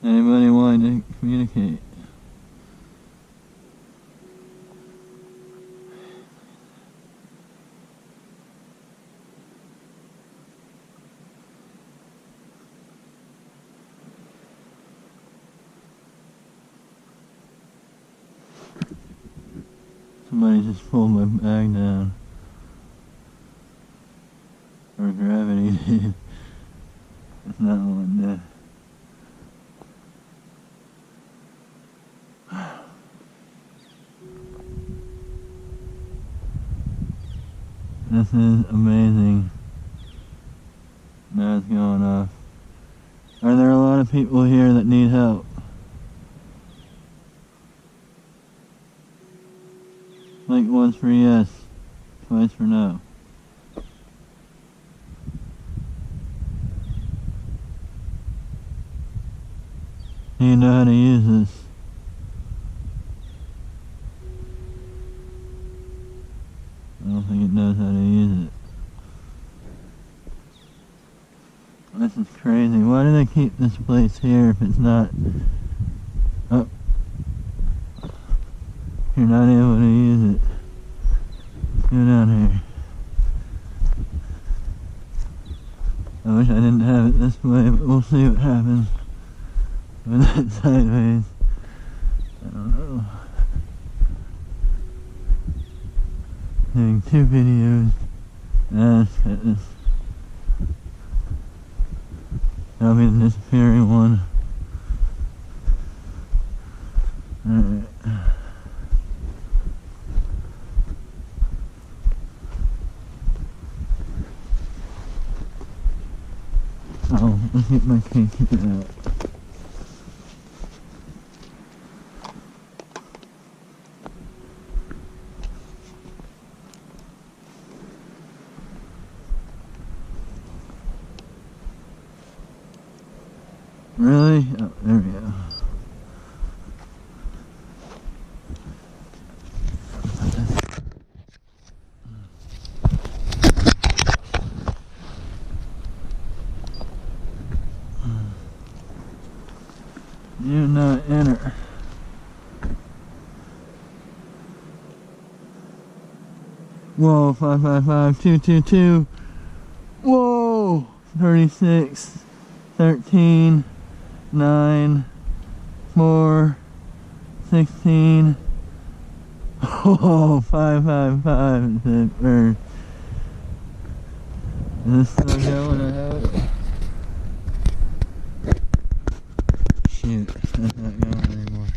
Anybody wanting to communicate? Somebody just pulled my bag down. Or gravity did. It's not one there. This is amazing. Now it's going off. Are there a lot of people here that need help? Like once for yes, twice for no. Do you know how to use this? I don't think it knows how to use it. This is crazy. Why do they keep this place here if it's not... Oh. You're not able to use it. Go down here. I wish I didn't have it this way, but we'll see what happens with it sideways. I don't know. Doing 2 videos. Let's get this. That'll be the disappearing one. Alright. Oh, let's get my cake out. Really? Oh, there we go. Do not enter. Whoa, 555-222. Whoa, 36, 13, 9, 4, 16. Oh, 555 is it first. Is this still going? I have it. Shoot, that's not going anymore.